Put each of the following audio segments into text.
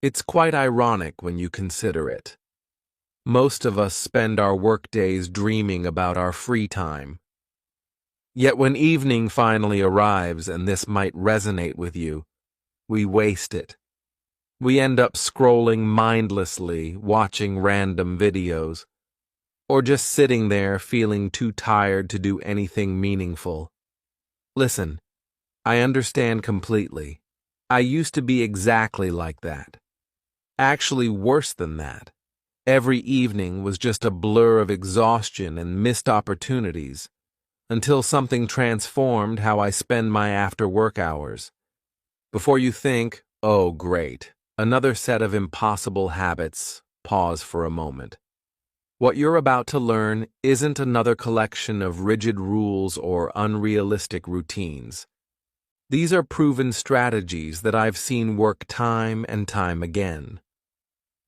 It's quite ironic when you consider it. Most of us spend our workdays dreaming about our free time. Yet when evening finally arrives, and this might resonate with you, we waste it. We end up scrolling mindlessly, watching random videos, or just sitting there feeling too tired to do anything meaningful. Listen, I understand completely. I used to be exactly like that. Actually, worse than that. Every evening was just a blur of exhaustion and missed opportunities, until something transformed how I spend my after-work hours. Before you think, oh great, another set of impossible habits, pause for a moment. What you're about to learn isn't another collection of rigid rules or unrealistic routines. These are proven strategies that I've seen work time and time again.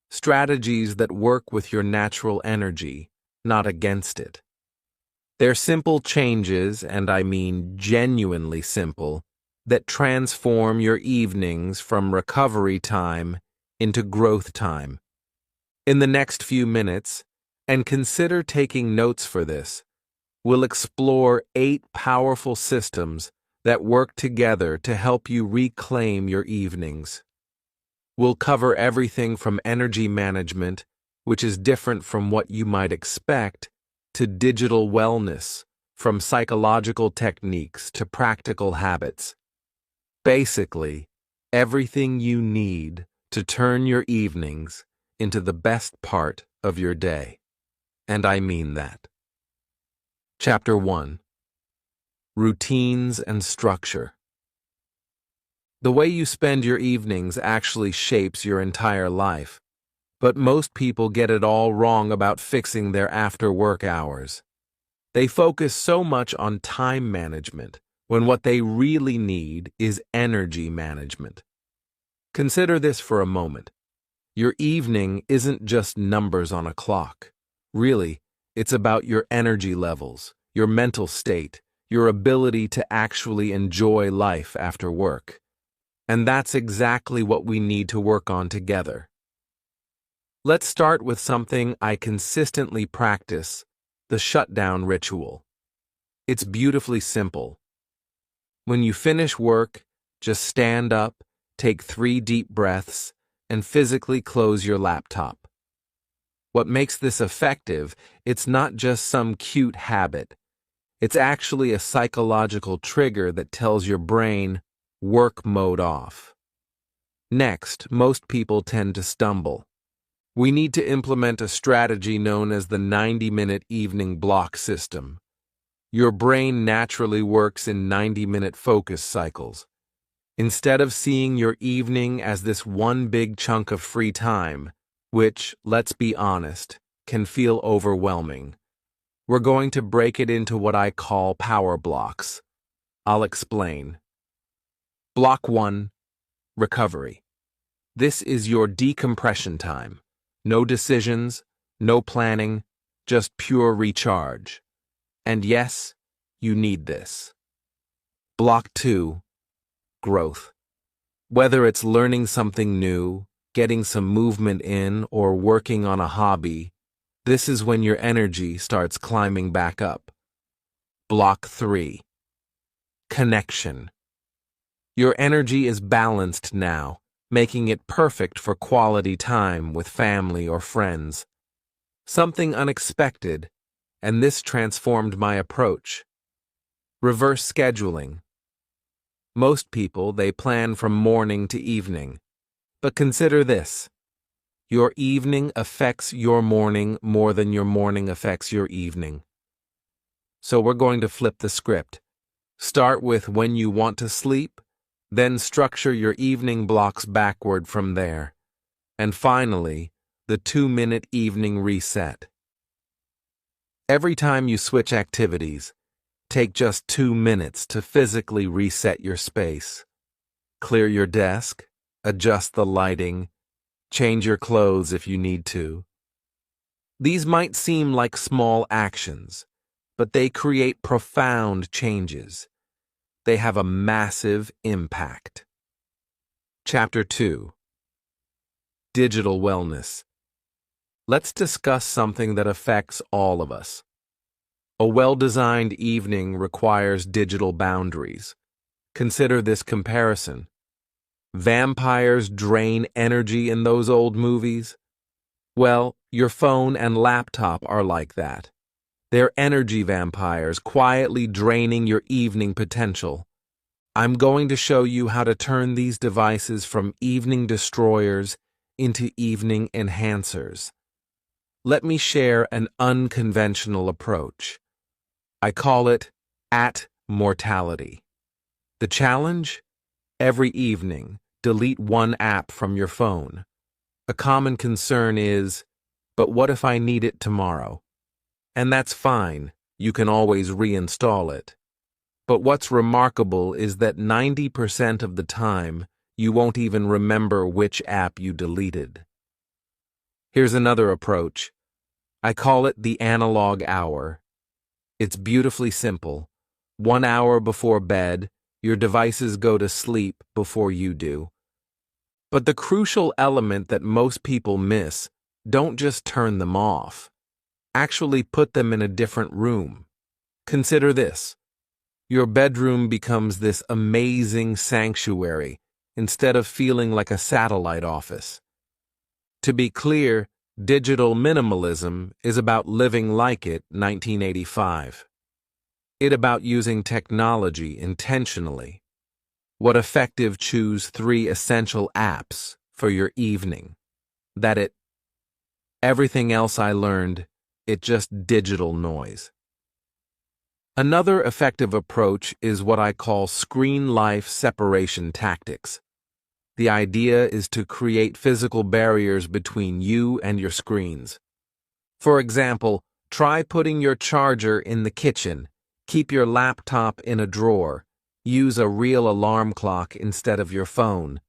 Strategies that work with your natural energy, not against it. They're simple changes, and I mean genuinely simple, that transform your evenings from recovery time into growth time. In the next few minutes, and consider taking notes for this, we'll explore 8 powerful systems that work together to help you reclaim your evenings. We'll cover everything from energy management, which is different from what you might expect, to digital wellness, from psychological techniques to practical habits. Basically, everything you need to turn your evenings into the best part of your day. And I mean that. Chapter 1. Routines and Structure. The way you spend your evenings actually shapes your entire life, but most people get it all wrong about fixing their after-work hours. They focus so much on time management, when what they really need is energy management. Consider this for a moment. Your evening isn't just numbers on a clock. Really, it's about your energy levels, your mental state, your ability to actually enjoy life after work. And that's exactly what we need to work on together. Let's start with something I consistently practice, the shutdown ritual. It's beautifully simple. When you finish work, just stand up, take 3 deep breaths, and physically close your laptop. What makes this effective, it's not just some cute habit. It's actually a psychological trigger that tells your brain, work mode off. Next, most people tend to stumble. We need to implement a strategy known as the 90-minute evening block system. Your brain naturally works in 90-minute focus cycles. Instead of seeing your evening as this one big chunk of free time, which, let's be honest, can feel overwhelming, we're going to break it into what I call power blocks. I'll explain. Block 1, recovery. This is your decompression time. No decisions, no planning, just pure recharge. And yes, you need this. Block 2, growth. Whether it's learning something new, getting some movement in, or working on a hobby, this is when your energy starts climbing back up. Block 3, connection. Your energy is balanced now, making it perfect for quality time with family or friends. Something unexpected, and this transformed my approach. Reverse scheduling. Most people, they plan from morning to evening. But consider this. Your evening affects your morning more than your morning affects your evening. So we're going to flip the script. Start with when you want to sleep, then structure your evening blocks backward from there. And finally, the 2-minute evening reset. Every time you switch activities, take just 2 minutes to physically reset your space. Clear your desk, adjust the lighting, change your clothes if you need to. These might seem like small actions, but they create profound changes. They have a massive impact. Chapter 2. digital wellness. Let's discuss something that affects all of us. A well-designed evening requires digital boundaries. Consider this comparison. Vampires drain energy in those old movies? Well, your phone and laptop are like that. They're energy vampires, quietly draining your evening potential. I'm going to show you how to turn these devices from evening destroyers into evening enhancers. Let me share an unconventional approach. I call it at mortality. The challenge? Every evening, delete one app from your phone. A common concern is, but what if I need it tomorrow? And that's fine, you can always reinstall it. But what's remarkable is that 90% of the time, you won't even remember which app you deleted. Here's another approach. I call it the analog hour. It's beautifully simple. 1 hour before bed, your devices go to sleep before you do. But the crucial element that most people miss, don't just turn them off. Actually put them in a different room. Consider this. Your bedroom becomes this amazing sanctuary instead of feeling like a satellite office. To be clear, digital minimalism is about living like it 1985. It's about using technology intentionally. What effective choose 3 essential apps for your evening. Everything else I learned, it just digital noise. Another effective approach is what I call screen life separation tactics. The idea is to create physical barriers between you and your screens. For example, try putting your charger in the kitchen, keep your laptop in a drawer, use a real alarm clock instead of your phone.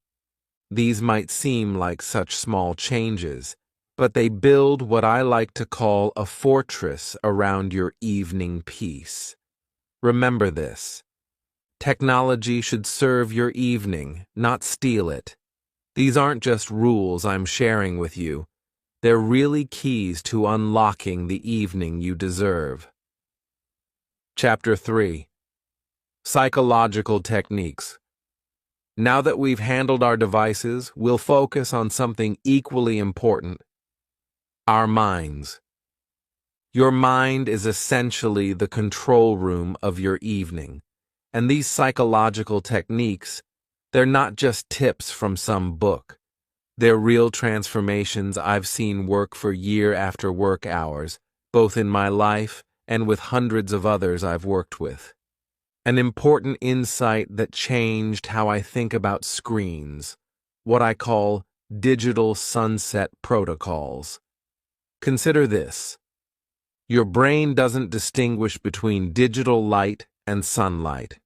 These might seem like such small changes, but they build what I like to call a fortress around your evening peace. Remember this. Technology should serve your evening, not steal it. These aren't just rules I'm sharing with you. They're really keys to unlocking the evening you deserve. Chapter 3. Psychological Techniques. Now that we've handled our devices, we'll focus on something equally important. Our minds. Your mind is essentially the control room of your evening, and these psychological techniques, they're not just tips from some book. They're real transformations I've seen work for year after work hours, both in my life and with hundreds of others I've worked with. An important insight that changed how I think about screens, what I call digital sunset protocols. Consider this. Your brain doesn't distinguish between digital light and sunlight.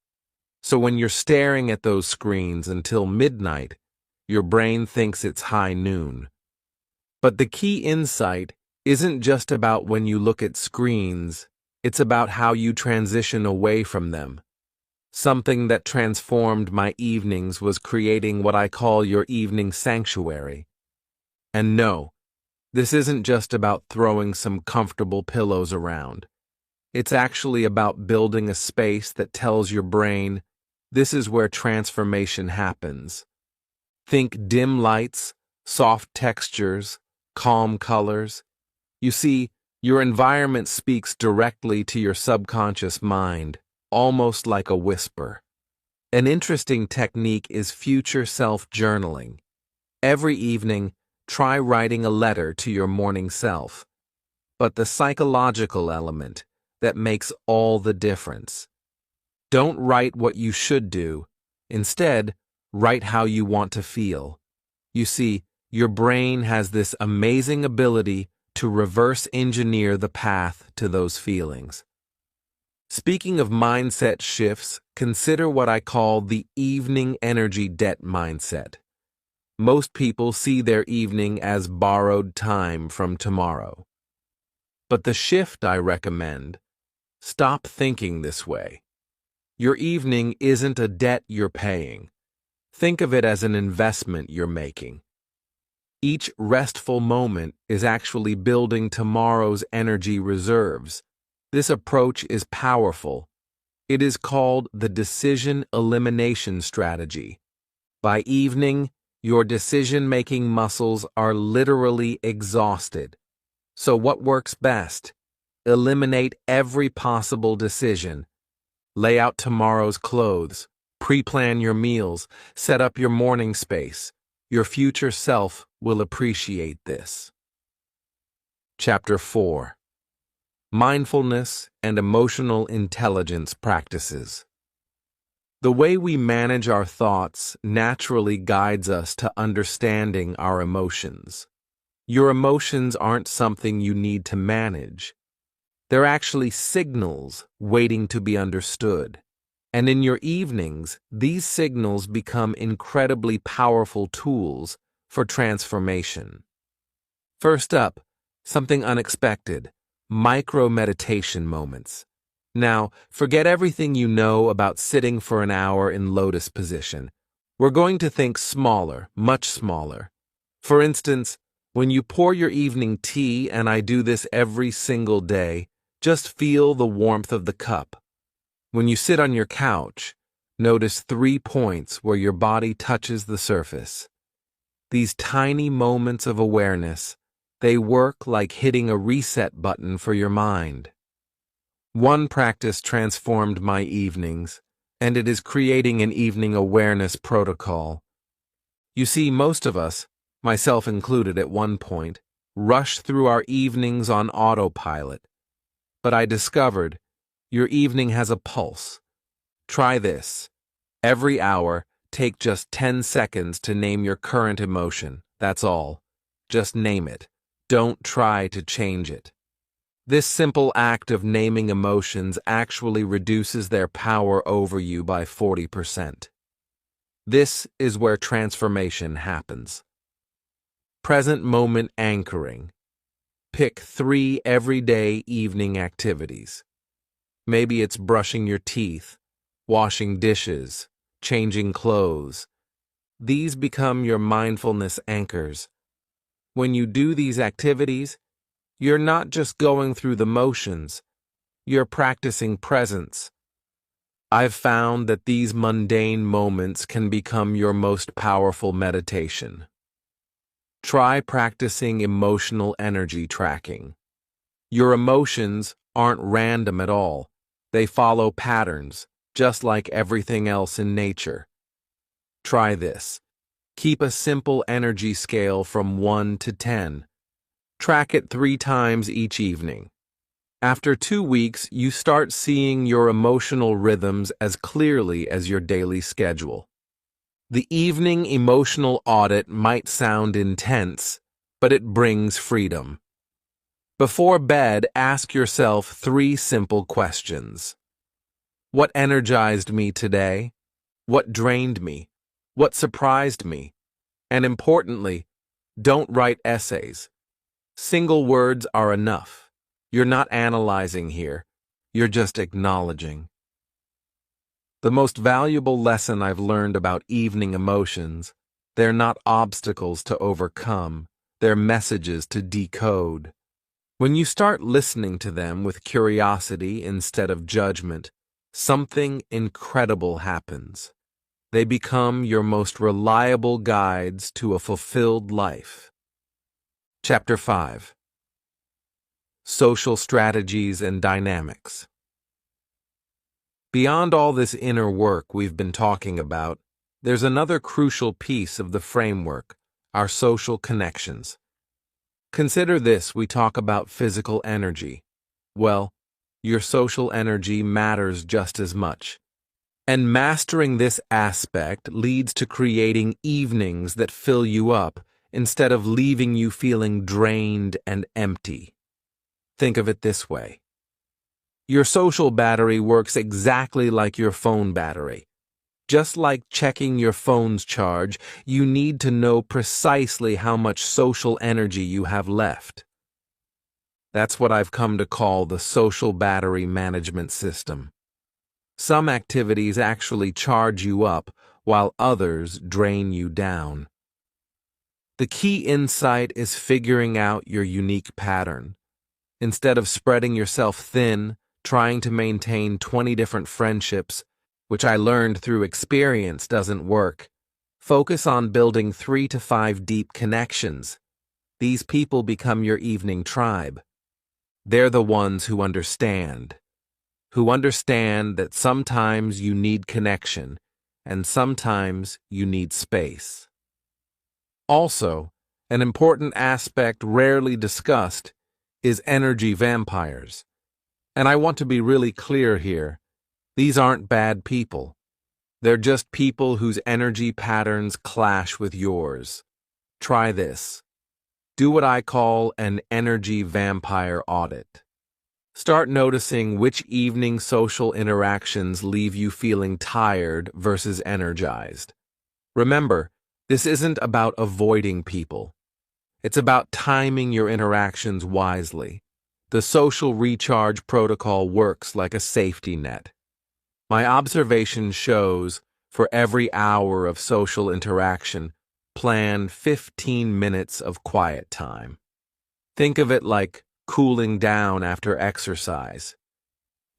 So when you're staring at those screens until midnight, your brain thinks it's high noon. But the key insight isn't just about when you look at screens, it's about how you transition away from them. Something that transformed my evenings was creating what I call your evening sanctuary. And no, this isn't just about throwing some comfortable pillows around. It's actually about building a space that tells your brain, this is where transformation happens. Think dim lights, soft textures, calm colors. You see, your environment speaks directly to your subconscious mind, almost like a whisper. An interesting technique is future self-journaling. Every evening, try writing a letter to your morning self. But the psychological element that makes all the difference. Don't write what you should do. Instead, write how you want to feel. You see, your brain has this amazing ability to reverse engineer the path to those feelings. Speaking of mindset shifts, consider what I call the evening energy debt mindset. Most people see their evening as borrowed time from tomorrow. But the shift I recommend, stop thinking this way. Your evening isn't a debt you're paying. Think of it as an investment you're making. Each restful moment is actually building tomorrow's energy reserves. This approach is powerful. It is called the decision elimination strategy. By evening, your decision-making muscles are literally exhausted. So what works best? Eliminate every possible decision. Lay out tomorrow's clothes. Pre-plan your meals. Set up your morning space. Your future self will appreciate this. Chapter 4. Mindfulness and Emotional Intelligence Practices. The way we manage our thoughts naturally guides us to understanding our emotions. Your emotions aren't something you need to manage. They're actually signals waiting to be understood. And in your evenings, these signals become incredibly powerful tools for transformation. First up, something unexpected: micro-meditation moments. Now, forget everything you know about sitting for an hour in lotus position. We're going to think smaller, much smaller. For instance, when you pour your evening tea, and I do this every single day, just feel the warmth of the cup. When you sit on your couch, notice 3 points where your body touches the surface. These tiny moments of awareness, they work like hitting a reset button for your mind. One practice transformed my evenings, and it is creating an evening awareness protocol. You see, most of us, myself included at one point, rush through our evenings on autopilot. But I discovered your evening has a pulse. Try this. Every hour, take just 10 seconds to name your current emotion. That's all. Just name it. Don't try to change it. This simple act of naming emotions actually reduces their power over you by 40%. This is where transformation happens. Present moment anchoring. Pick 3 everyday evening activities. Maybe it's brushing your teeth, washing dishes, changing clothes. These become your mindfulness anchors. When you do these activities, you're not just going through the motions, you're practicing presence. I've found that these mundane moments can become your most powerful meditation. Try practicing emotional energy tracking. Your emotions aren't random at all. They follow patterns, just like everything else in nature. Try this. Keep a simple energy scale from 1 to 10. Track it 3 times each evening. After 2 weeks, you start seeing your emotional rhythms as clearly as your daily schedule. The evening emotional audit might sound intense, but it brings freedom. Before bed, ask yourself 3 simple questions. What energized me today? What drained me? What surprised me? And importantly, don't write essays. Single words are enough. You're not analyzing here. You're just acknowledging. The most valuable lesson I've learned about evening emotions: they're not obstacles to overcome. They're messages to decode. When you start listening to them with curiosity instead of judgment, something incredible happens. They become your most reliable guides to a fulfilled life. Chapter 5. Social Strategies and Dynamics. Beyond all this inner work we've been talking about, there's another crucial piece of the framework: our social connections. Consider this: we talk about physical energy. Well, your social energy matters just as much. And mastering this aspect leads to creating evenings that fill you up instead of leaving you feeling drained and empty. Think of it this way. Your social battery works exactly like your phone battery. Just like checking your phone's charge, you need to know precisely how much social energy you have left. That's what I've come to call the social battery management system. Some activities actually charge you up, while others drain you down. The key insight is figuring out your unique pattern. Instead of spreading yourself thin, trying to maintain 20 different friendships, which I learned through experience doesn't work, focus on building 3 to 5 deep connections. These people become your evening tribe. They're the ones who understand that sometimes you need connection and sometimes you need space. Also, an important aspect rarely discussed is energy vampires. And I want to be really clear here. These aren't bad people. They're just people whose energy patterns clash with yours. Try this. Do what I call an energy vampire audit. Start noticing which evening social interactions leave you feeling tired versus energized. Remember, this isn't about avoiding people. It's about timing your interactions wisely. The social recharge protocol works like a safety net. My observation shows for every hour of social interaction, plan 15 minutes of quiet time. Think of it like cooling down after exercise.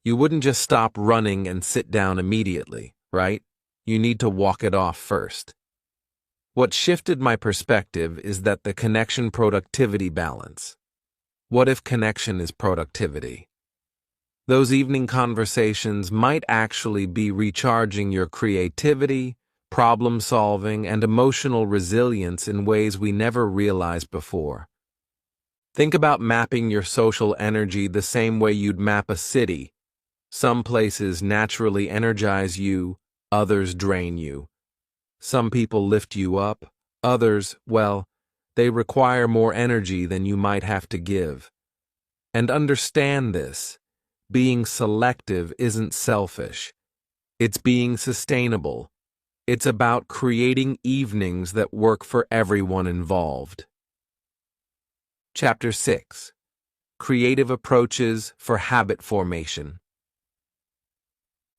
You wouldn't just stop running and sit down immediately, right? You need to walk it off first. What shifted my perspective is that the connection-productivity balance. What if connection is productivity? Those evening conversations might actually be recharging your creativity, problem-solving, and emotional resilience in ways we never realized before. Think about mapping your social energy the same way you'd map a city. Some places naturally energize you, others drain you. Some people lift you up, others, well, they require more energy than you might have to give. And understand this, being selective isn't selfish. It's being sustainable. It's about creating evenings that work for everyone involved. Chapter 6. Creative Approaches for Habit Formation.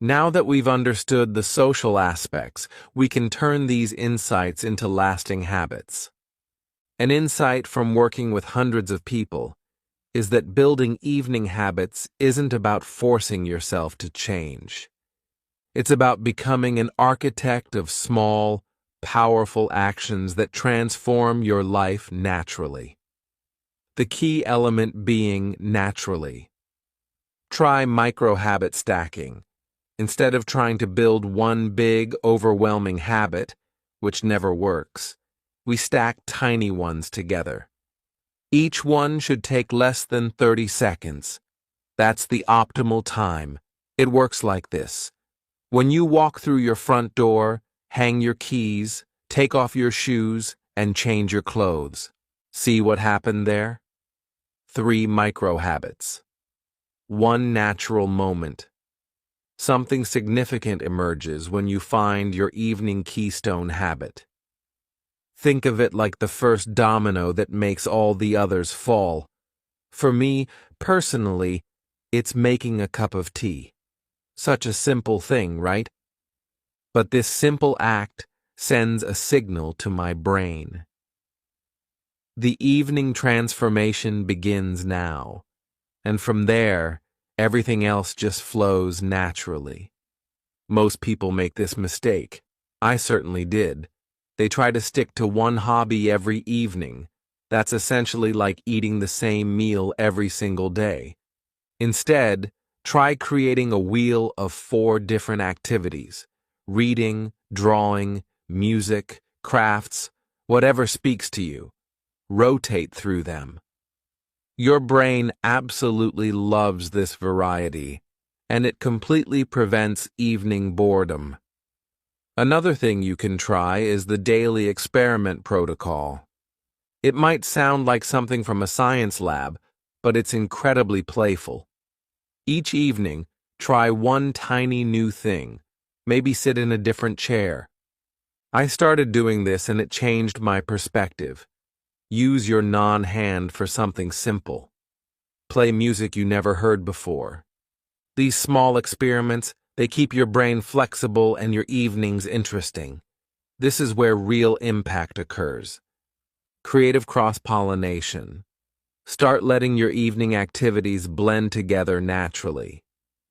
Now that we've understood the social aspects, we can turn these insights into lasting habits. An insight from working with hundreds of people is that building evening habits isn't about forcing yourself to change. It's about becoming an architect of small, powerful actions that transform your life naturally. The key element being naturally. Try micro-habit stacking. Instead of trying to build one big, overwhelming habit, which never works, we stack tiny ones together. Each one should take less than 30 seconds. That's the optimal time. It works like this. When you walk through your front door, hang your keys, take off your shoes, and change your clothes. See what happened there? 3 micro-habits. 1 natural moment. Something significant emerges when you find your evening keystone habit. Think of it like the first domino that makes all the others fall. For me, personally, it's making a cup of tea. Such a simple thing, right? But this simple act sends a signal to my brain. The evening transformation begins now, and from there, everything else just flows naturally. Most people make this mistake. I certainly did. They try to stick to one hobby every evening. That's essentially like eating the same meal every single day. Instead, try creating a wheel of 4 different activities: reading, drawing, music, crafts, whatever speaks to you. Rotate through them. Your brain absolutely loves this variety, and it completely prevents evening boredom. Another thing you can try is the daily experiment protocol. It might sound like something from a science lab, but it's incredibly playful. Each evening, try one tiny new thing. Maybe sit in a different chair. I started doing this and it changed my perspective. Use your non-hand for something simple. Play music you never heard before. These small experiments, they keep your brain flexible and your evenings interesting. This is where real impact occurs. Creative cross-pollination. Start letting your evening activities blend together naturally.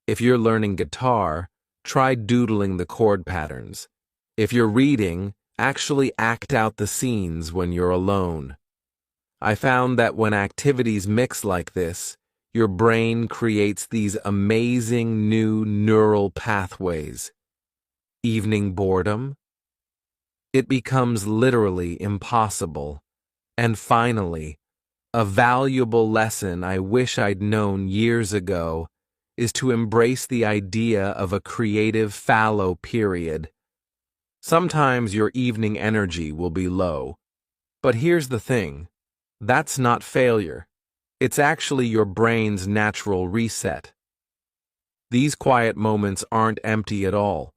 If you're learning guitar, try doodling the chord patterns. If you're reading, actually act out the scenes when you're alone. I found that when activities mix like this, your brain creates these amazing new neural pathways. Evening boredom? It becomes literally impossible. And finally, a valuable lesson I wish I'd known years ago is to embrace the idea of a creative fallow period. Sometimes your evening energy will be low. But here's the thing, that's not failure. It's actually your brain's natural reset. These quiet moments aren't empty at all.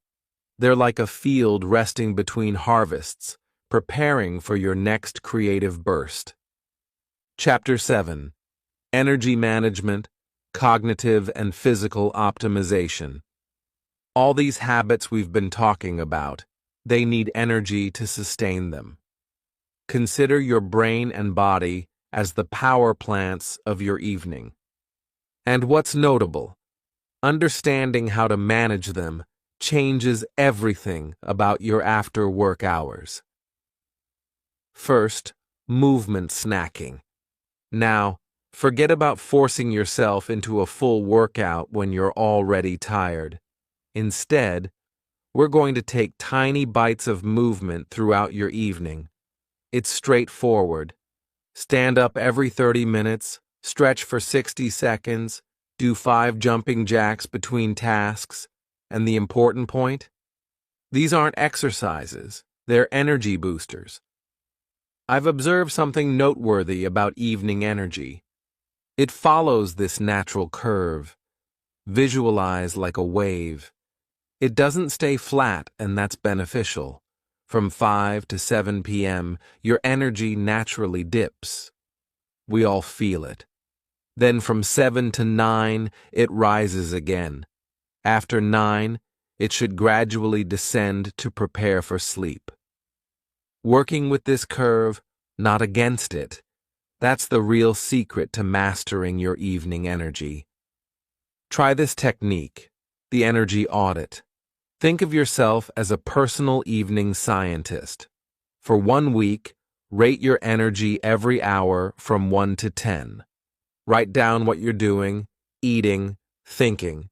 They're like a field resting between harvests, preparing for your next creative burst. Chapter 7. Energy Management, Cognitive and Physical Optimization. All these habits we've been talking about, they need energy to sustain them. Consider your brain and body as the power plants of your evening. And what's notable, understanding how to manage them changes everything about your after-work hours. First, movement snacking. Now, forget about forcing yourself into a full workout when you're already tired. Instead, we're going to take tiny bites of movement throughout your evening. It's straightforward. Stand up every 30 minutes, stretch for 60 seconds, do 5 jumping jacks between tasks, and the important point? These aren't exercises, they're energy boosters. I've observed something noteworthy about evening energy. It follows this natural curve. Visualize like a wave. It doesn't stay flat, and that's beneficial. From 5 to 7 p.m., your energy naturally dips. We all feel it. Then from 7 to 9, it rises again. After 9, it should gradually descend to prepare for sleep. Working with this curve, not against it, that's the real secret to mastering your evening energy. Try this technique, the energy audit. Think of yourself as a personal evening scientist. For 1 week, rate your energy every hour from 1 to 10. Write down what you're doing, eating, thinking.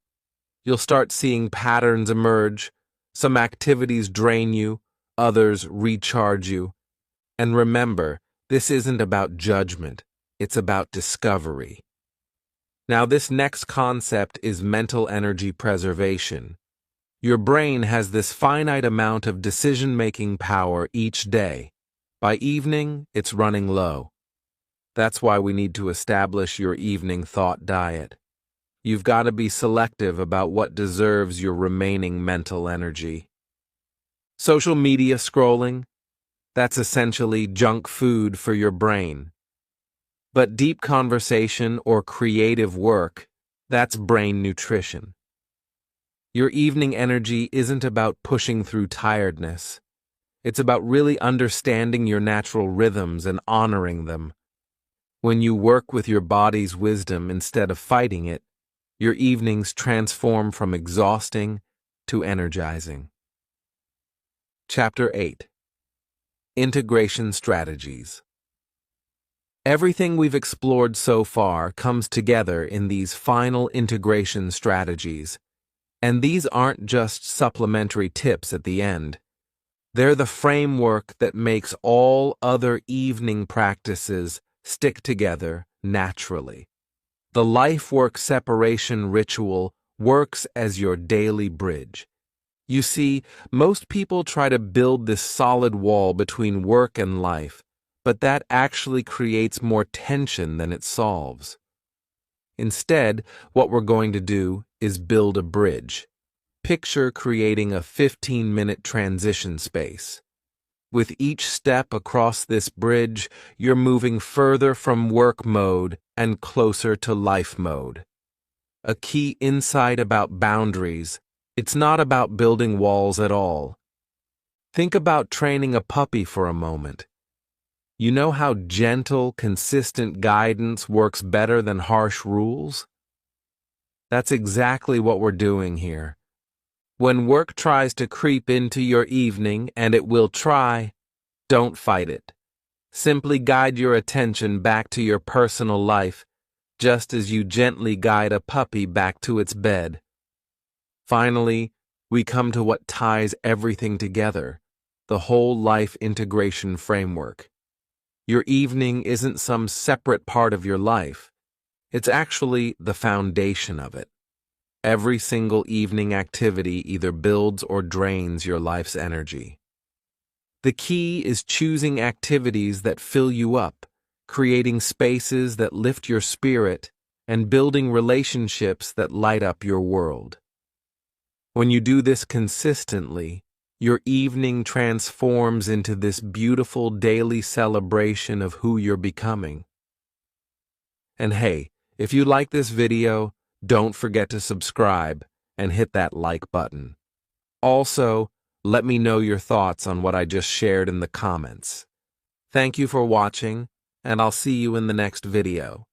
You'll start seeing patterns emerge. Some activities drain you, others recharge you. And remember, this isn't about judgment, it's about discovery. Now, this next concept is mental energy preservation. Your brain has this finite amount of decision-making power each day. By evening, it's running low. That's why we need to establish your evening thought diet. You've got to be selective about what deserves your remaining mental energy. Social media scrolling? That's essentially junk food for your brain. But deep conversation or creative work, that's brain nutrition. Your evening energy isn't about pushing through tiredness. It's about really understanding your natural rhythms and honoring them. When you work with your body's wisdom instead of fighting it, your evenings transform from exhausting to energizing. Chapter 8. Integration Strategies. Everything we've explored so far comes together in these final integration strategies. And these aren't just supplementary tips at the end. They're the framework that makes all other evening practices stick together naturally. The life-work separation ritual works as your daily bridge. You see, most people try to build this solid wall between work and life, but that actually creates more tension than it solves. Instead, what we're going to do is build a bridge. Picture creating a 15-minute transition space. With each step across this bridge, you're moving further from work mode and closer to life mode. A key insight about boundaries: it's not about building walls at all. Think about training a puppy for a moment. You know how gentle, consistent guidance works better than harsh rules? That's exactly what we're doing here. When work tries to creep into your evening, and it will try, don't fight it. Simply guide your attention back to your personal life, just as you gently guide a puppy back to its bed. Finally, we come to what ties everything together, the whole life integration framework. Your evening isn't some separate part of your life. It's actually the foundation of it. Every single evening activity either builds or drains your life's energy. The key is choosing activities that fill you up, creating spaces that lift your spirit, and building relationships that light up your world. When you do this consistently, your evening transforms into this beautiful daily celebration of who you're becoming. And hey, if you like this video, don't forget to subscribe and hit that like button. Also, let me know your thoughts on what I just shared in the comments. Thank you for watching, and I'll see you in the next video.